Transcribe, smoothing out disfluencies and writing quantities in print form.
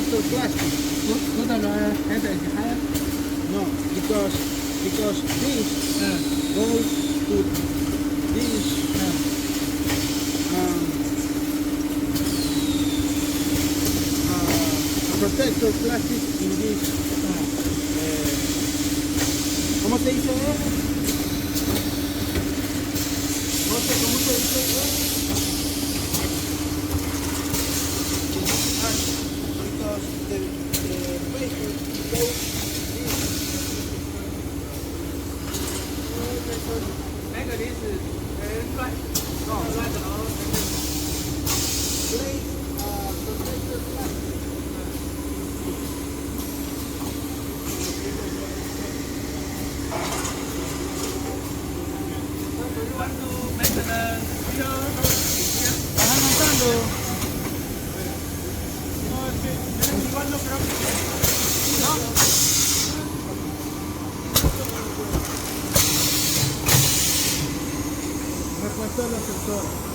protector plastic. Put on the head and higher. No, because this goes to this um, protector plastic in this. ¿Cómo se dice? No sé cómo se dice. Because the paper goes Make this right. No, right. place protector plastic. You want to make the video? Estás montando. Igual no creo que Repuesto de los sensores.